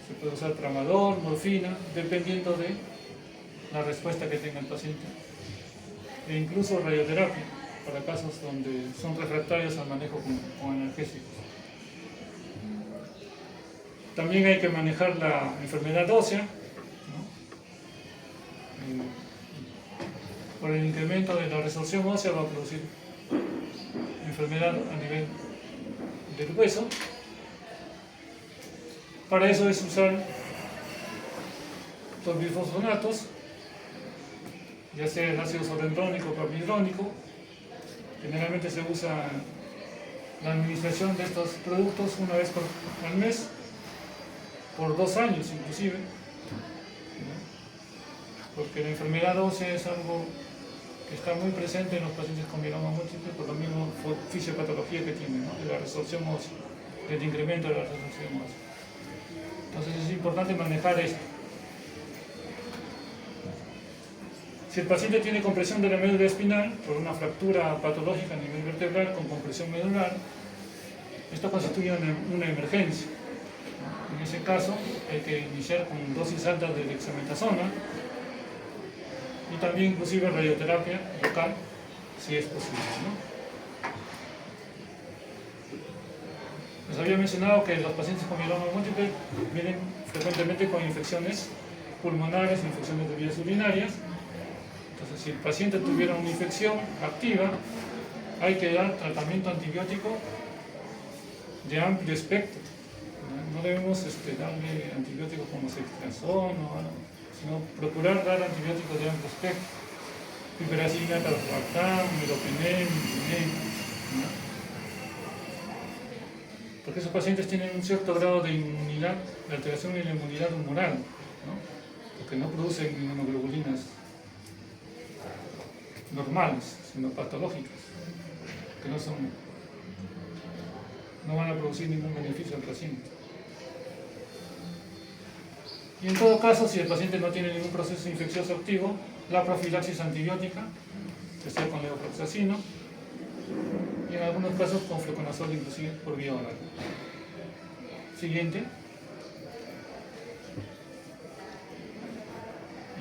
Se puede usar tramadol, morfina, dependiendo de la respuesta que tenga el paciente, e incluso radioterapia para casos donde son refractarios al manejo con analgésicos. También hay que manejar la enfermedad ósea, ¿no? Por el incremento de la resorción ósea va a producir enfermedad a nivel del hueso. Para eso es usar los bifosfonatos, ya sea el ácido soldendrónico o clorhidrónico. Generalmente se usa la administración de estos productos una vez al mes, por 2 años inclusive, porque la enfermedad ósea es algo que está muy presente en los pacientes con mieloma múltiple por la misma fisiopatología que tienen, ¿no? De la resorción ósea, del incremento de la resorción ósea. Entonces es importante manejar esto. Si el paciente tiene compresión de la médula espinal por una fractura patológica a nivel vertebral con compresión medular, esto constituye una emergencia. En ese caso hay que iniciar con dosis altas de dexametasona y también inclusive radioterapia local, si es posible, ¿no? Les había mencionado que los pacientes con mieloma múltiple vienen frecuentemente con infecciones pulmonares, infecciones de vías urinarias. Entonces, si el paciente tuviera una infección activa, hay que dar tratamiento antibiótico de amplio espectro. No debemos darle antibióticos como ceftriaxona, sino procurar dar antibióticos de amplio espectro. Piperacina, tazobactam, meropenem, ¿no? Porque esos pacientes tienen un cierto grado de inmunidad, de alteración en la inmunidad humoral, ¿no? Porque no producen inmunoglobulinas normales, sino patológicas, que no van a producir ningún beneficio al paciente. Y en todo caso, si el paciente no tiene ningún proceso infeccioso activo, la profilaxis antibiótica, que sea con levofloxacino, y en algunos casos con fluconazol inclusive por vía oral. Siguiente.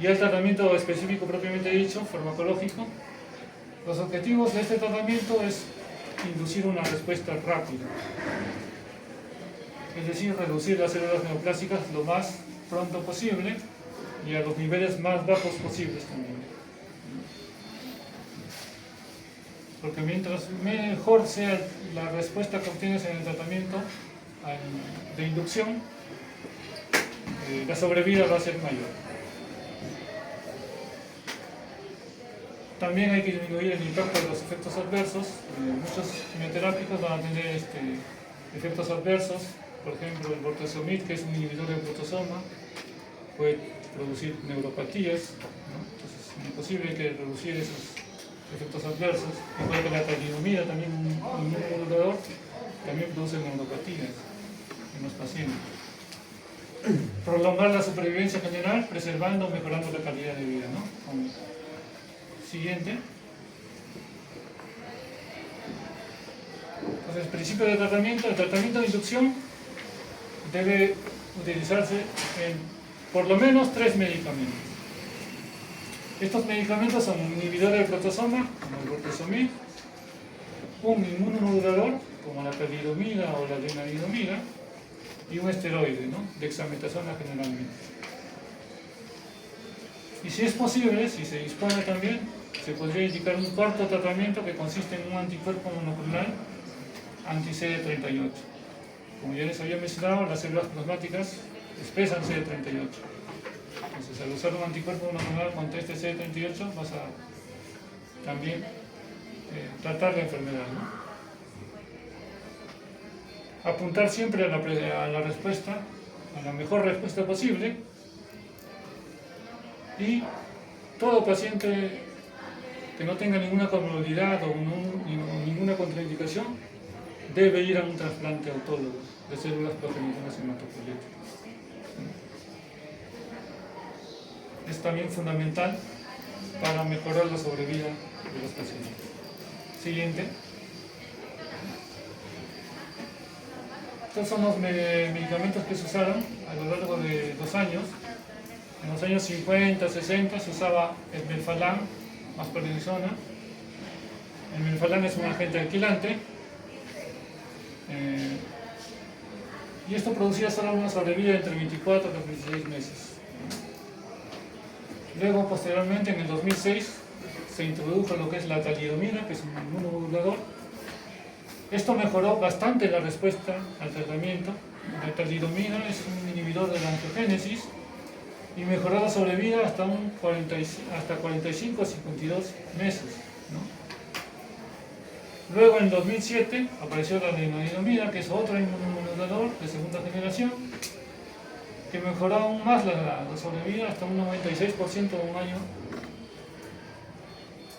Y el tratamiento específico propiamente dicho, farmacológico. Los objetivos de este tratamiento es inducir una respuesta rápida, es decir, reducir las células neoplásicas lo más pronto posible y a los niveles más bajos posibles también. Porque mientras mejor sea la respuesta que obtienes en el tratamiento de inducción, la sobrevida va a ser mayor. También hay que disminuir el impacto de los efectos adversos. Muchos quimioterápicos van a tener efectos adversos. Por ejemplo, el bortezomib, que es un inhibidor del protosoma, puede producir neuropatías, ¿no? Entonces es imposible que reducir esos efectos adversos. Igual que la talidomida, también un inmunomodulador, también produce neuropatías en los pacientes. Prolongar la supervivencia general, preservando o mejorando la calidad de vida, ¿no? Siguiente. Entonces, principio de tratamiento. El tratamiento de inducción debe utilizarse en por lo menos 3 medicamentos. Estos medicamentos son un inhibidor del protosoma, como el bortezomib, un inmunomodulador, como la talidomida o la lenalidomida, y un esteroide, ¿no? Dexametasona generalmente. Y si es posible, si se dispone también, se podría indicar un cuarto tratamiento que consiste en un anticuerpo monoclonal anti-CD38. Como ya les había mencionado, las células plasmáticas expresan CD38. Entonces, al usar un anticuerpo monoclonal contra este CD38, vas a también tratar la enfermedad, ¿no? Apuntar siempre a la respuesta, a la mejor respuesta posible, y todo paciente que no tenga ninguna comorbilidad o ninguna contraindicación debe ir a un trasplante autólogo de células progenitoras hematopoyéticas. es también fundamental para mejorar la sobrevida de los pacientes. Siguiente. Estos son los medicamentos que se usaron a lo largo de los años. En los años 50, 60 se usaba el melphalan más prednisona. El melphalan es un agente alquilante y esto producía solo una sobrevida entre 24 a 26 meses. Luego, posteriormente, en el 2006, se introdujo lo que es la talidomida, que es un inmunomodulador. Esto mejoró bastante la respuesta al tratamiento. La talidomida es un inhibidor de la angiogénesis y mejoró la sobrevida hasta 45 a 52 meses, ¿no? Luego, en 2007, apareció la lenalidomida, que es otro inmunomodulador de segunda generación, que mejoró aún más la sobrevida hasta un 96% de un año.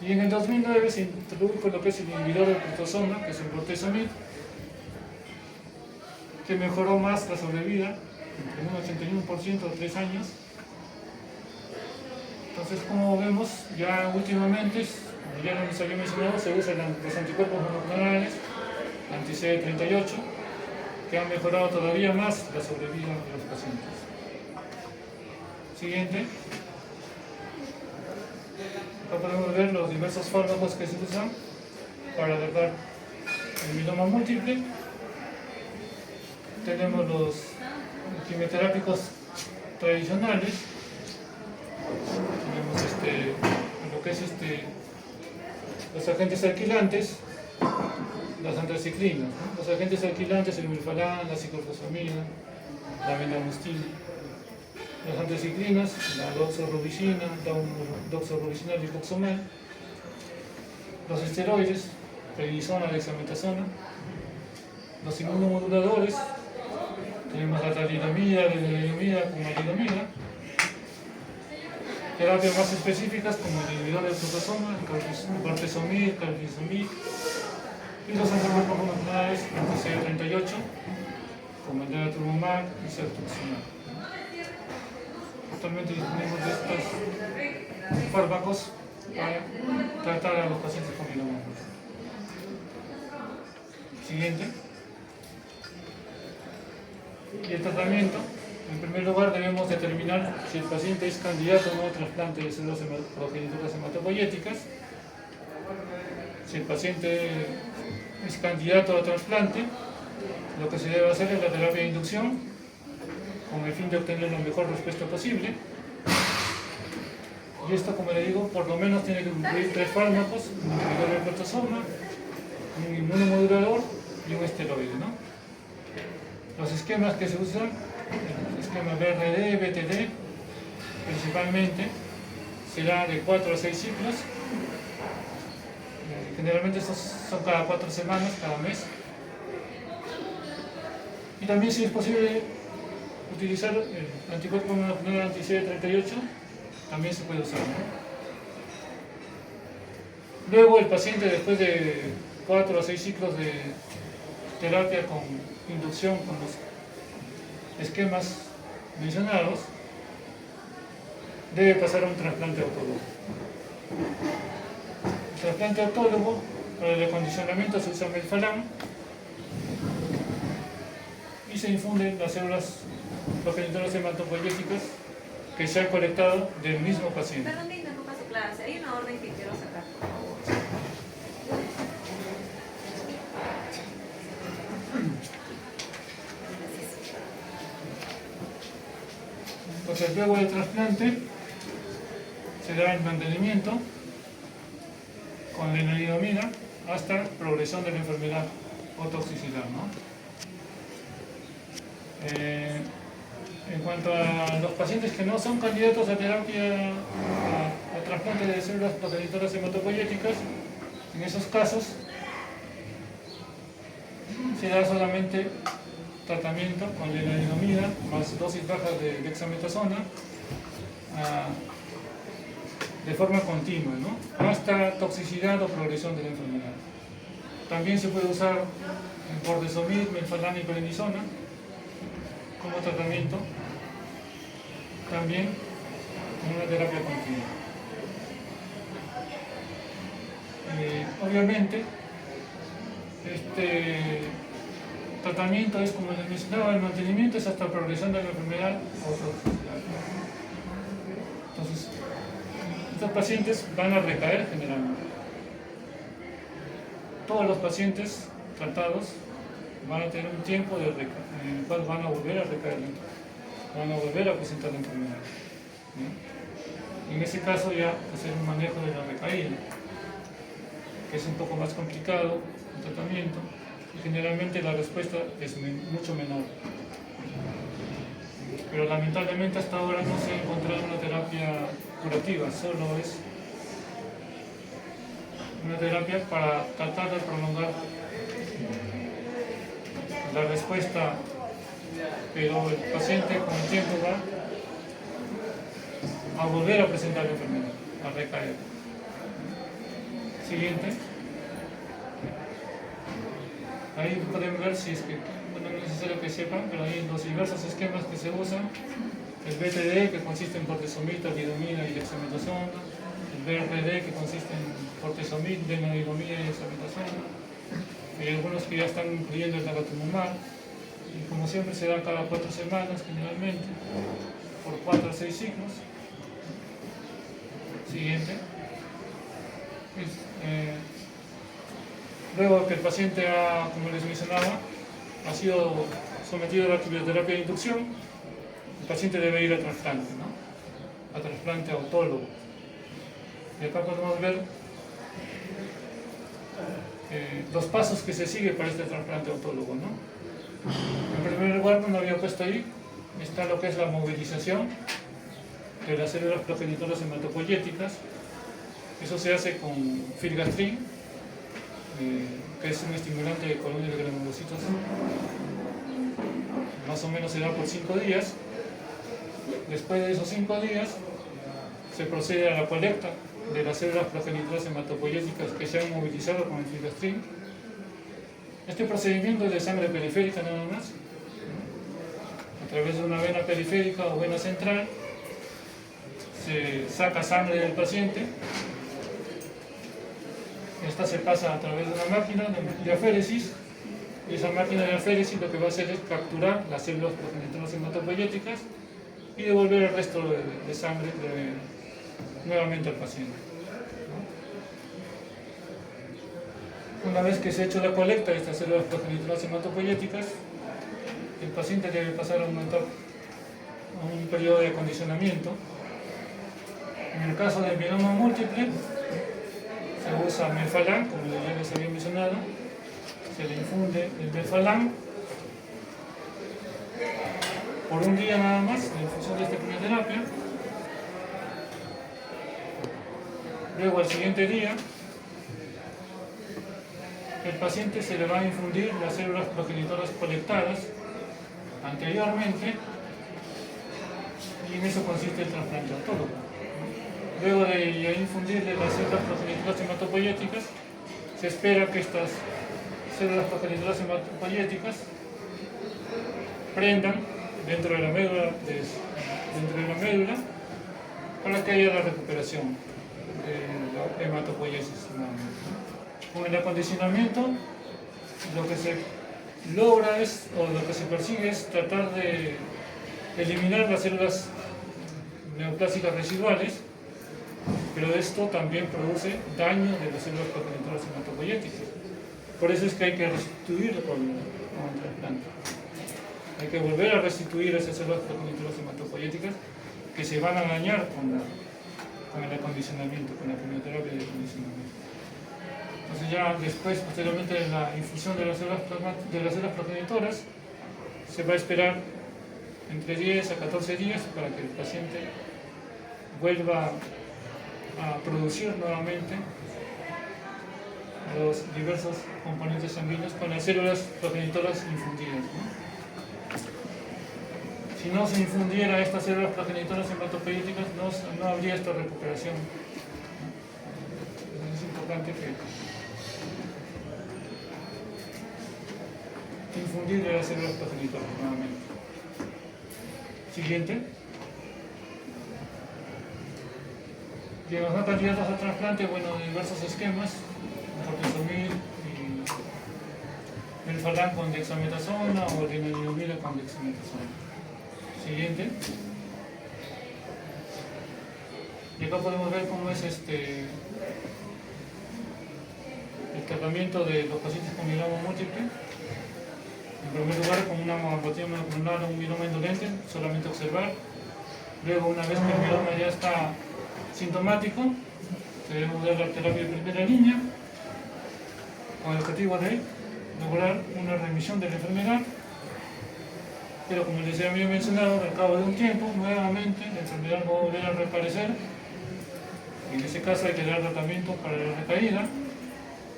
Y en el 2009 se introdujo lo que es el inhibidor del proteasoma, que es el bortezomib, que mejoró más la sobrevida, en un 81% a 3 años. Entonces, como vemos, ya últimamente, como ya les había mencionado, se usan los anticuerpos monoclonales, anti-CD38, que han mejorado todavía más la sobrevida de los pacientes. Siguiente. Acá podemos ver los diversos fármacos que se usan para tratar el mieloma múltiple. Tenemos los quimioterápicos tradicionales. Tenemos lo que es los agentes alquilantes, las antraciclinas, ¿no? Los agentes alquilantes, el melphalan, la ciclofosfamida, la bendamustina. Las antraciclinas, la doxorubicina, doxorubicina lipoxomel. Los esteroides, prednisona, dexametasona. Los inmunomoduladores, tenemos la talidomida, lenalidomida, pomalidomida. Terapias más específicas como el inhibidor del proteasoma, el bortezomib, carfilzomib. Y los anticuerpos monoclonales, anti-CD38, como el daratumumab y cetuximab. Actualmente disponemos de estos fármacos para tratar a los pacientes con mieloma. Siguiente. Y el tratamiento. En primer lugar, debemos determinar si el paciente es candidato o no a trasplante de células progenitoras hematopoyéticas. Si el paciente es candidato a trasplante, lo que se debe hacer es la terapia de inducción, con el fin de obtener la mejor respuesta posible. Y esto, como le digo, por lo menos tiene que incluir 3 fármacos: un inhibidor del proteasoma, un inmunomodulador y un esteroide, ¿no? Los esquemas que se usan, el esquema BRD, BTD, principalmente, será de 4 a 6 ciclos. Generalmente estos son cada 4 semanas, cada mes. Y también, si es posible, utilizar el anticuerpo monoclonal anti-CD38, también se puede usar, ¿no? Luego, el paciente, después de 4 a 6 ciclos de terapia con inducción con los esquemas mencionados, debe pasar a un trasplante autólogo. El trasplante autólogo, para el acondicionamiento, se usa melphalan y se infunden las células progenitoras hematopoyéticas que se han colectado del mismo paciente. Perdón que interrumpa su clase, hay una orden que quiero sacar. Entonces, luego del trasplante se da el mantenimiento con lenalidomida hasta progresión de la enfermedad o toxicidad, ¿no? En cuanto a los pacientes que no son candidatos a terapia, a trasplante de células progenitoras hematopoyéticas, en esos casos se da solamente tratamiento con lenalidomida más dosis bajas de dexametasona de forma continua, ¿no? Hasta toxicidad o progresión de la enfermedad. También se puede usar el bortezomib, melphalan y prednisona como tratamiento. También en una terapia continua. Obviamente, este tratamiento es, como les mencionaba, el mantenimiento es hasta progresión de la enfermedad o otra toxicidad. Entonces, estos pacientes van a recaer generalmente. Todos los pacientes tratados van a tener un tiempo en el cual van a volver a recaer, van a volver a presentar la enfermedad. ¿Sí? En ese caso ya hacer un manejo de la recaída, que es un poco más complicado el tratamiento, y generalmente la respuesta es mucho menor. Pero lamentablemente hasta ahora no se ha encontrado una terapia curativa, solo es una terapia para tratar de prolongar la respuesta, pero el paciente con el tiempo va a volver a presentar la enfermedad, a recaer. Siguiente. Ahí podemos ver si es que, bueno, no es necesario que sepan, pero hay los diversos esquemas que se usan. El BTD, que consiste en cortesomib, lidomida y dexametasona. El BRD, que consiste en cortesomib, lenalidomida y dexametasona. Y algunos que ya están incluyendo el daratumumab. Y como siempre se da cada 4 semanas generalmente, por 4 a 6 ciclos. Siguiente. Luego que el paciente ha, como les mencionaba, ha sido sometido a la quimioterapia de inducción, el paciente debe ir a trasplante, ¿no? A trasplante autólogo. Y acá podemos ver los pasos que se sigue para este trasplante autólogo, ¿no? En primer lugar, como había puesto ahí, está lo que es la movilización de las células progenitoras hematopoyéticas. Eso se hace con filgastrin, que es un estimulante de colonia de granulocitos. Más o menos se da por 5 días. Después de esos 5 días, se procede a la colecta de las células progenitoras hematopoyéticas que se han movilizado con el filgastrin. Este procedimiento es de sangre periférica nada más, a través de una vena periférica o vena central. Se saca sangre del paciente. Esta se pasa a través de una máquina de aféresis, y esa máquina de aféresis lo que va a hacer es capturar las células progenitoras hematopoyéticas y devolver el resto de sangre nuevamente al paciente. Una vez que se ha hecho la colecta de estas células progenitoras hematopoyéticas, el paciente debe pasar a un periodo de acondicionamiento. En el caso del mieloma múltiple, se usa melphalan, como ya les había mencionado. Se le infunde el melphalan por un día nada más, en función de esta quimioterapia. Luego, al siguiente día, el paciente se le va a infundir las células progenitoras colectadas anteriormente, y en eso consiste el trasplante autólogo. Luego de infundirle las células progenitoras hematopoyéticas, se espera que estas células progenitoras hematopoyéticas prendan dentro de la médula, para que haya la recuperación de la hematopoiesis. Con el acondicionamiento, lo que se logra es, o lo que se persigue es tratar de eliminar las células neoplásicas residuales, pero esto también produce daño de las células progenitoras hematopoyéticas. Por eso es que hay que restituirlo con el trasplante. Hay que volver a restituir esas células progenitoras hematopoyéticas que se van a dañar con el acondicionamiento, con la quimioterapia de acondicionamiento. Entonces ya después, posteriormente de la infusión de las células progenitoras, se va a esperar entre 10 a 14 días para que el paciente vuelva a producir nuevamente los diversos componentes sanguíneos con las células progenitoras infundidas, ¿no? Si no se infundiera estas células progenitoras hematopoyéticas, no habría esta recuperación. Entonces es importante que infundir las células progenitoras nuevamente. Siguiente. Quienes no candidatos a trasplante, bueno, diversos esquemas, cortesomib y melphalan con dexametasona o lenalidomida con dexametasona. Siguiente. Y acá podemos ver cómo es el tratamiento de los pacientes con mieloma múltiple. En primer lugar, con una mamografía monoclonal o un mieloma indolente, solamente observar. Luego, una vez que el mieloma ya está sintomático, debemos dar la terapia de primera línea con el objetivo de lograr una remisión de la enfermedad. Pero como les había mencionado, al cabo de un tiempo, nuevamente la enfermedad va a volver a reaparecer. En ese caso hay que dar tratamiento para la recaída,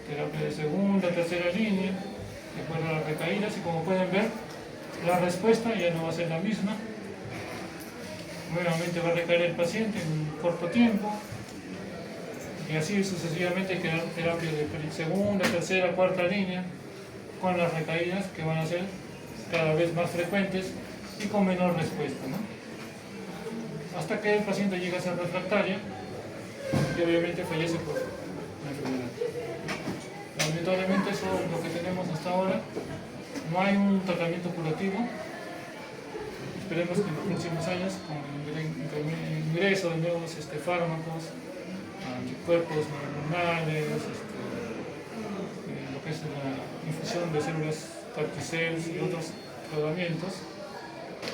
terapia de segunda, tercera línea, después de las recaídas, y como pueden ver, la respuesta ya no va a ser la misma. Nuevamente va a recaer el paciente en un corto tiempo, y así sucesivamente hay que dar terapia de segunda, tercera, cuarta línea, con las recaídas que van a ser cada vez más frecuentes y con menor respuesta, ¿no? Hasta que el paciente llega a ser refractario y obviamente fallece por la enfermedad. Lamentablemente eso es lo que tenemos hasta ahora. No hay un tratamiento curativo. Esperemos que en los próximos años, con el ingreso de nuevos fármacos, anticuerpos monoclonales, lo que es la infusión de células CAR-T-cells y otros tratamientos,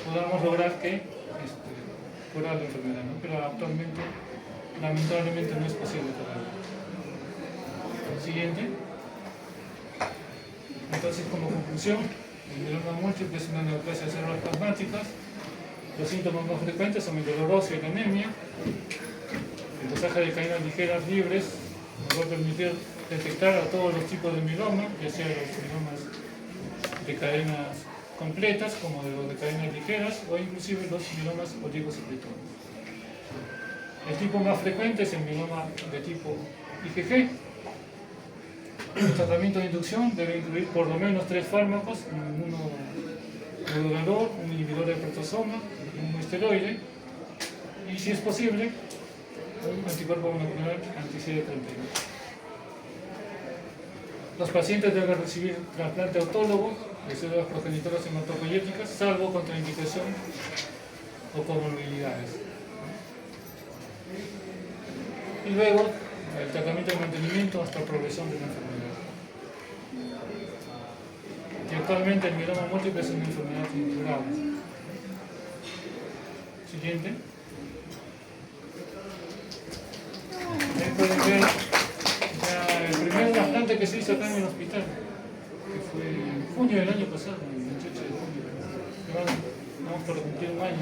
podamos lograr que curar la enfermedad, ¿no? Pero actualmente, lamentablemente, no es posible curarla. El siguiente. Entonces, como conclusión, el mieloma múltiple es una neoplasia de células plasmáticas. Los síntomas más frecuentes son el dolor óseo y la anemia. El dosaje de cadenas ligeras libres nos va a permitir detectar a todos los tipos de mieloma, ya sea los mielomas de cadenas completas como de los de cadenas ligeras o inclusive los mielomas oligosecretones. El tipo más frecuente es el mieloma de tipo IgG. El tratamiento de inducción debe incluir por lo menos 3 fármacos, un modulador, un inhibidor de proteasoma, un esteroide y, si es posible, un anticuerpo monoclonal anti-CD38. Los pacientes deben recibir trasplante autólogo de células progenitoras hematopoyéticas, salvo contraindicación o comorbilidades. Y luego, el tratamiento de mantenimiento hasta progresión de la enfermedad. Y actualmente el mieloma múltiple es una enfermedad incurable. Siguiente. Ahí pueden ver el primer trasplante que se hizo acá en el hospital, que fue en junio del año pasado, el 28 de junio. Vamos por cumplir un año.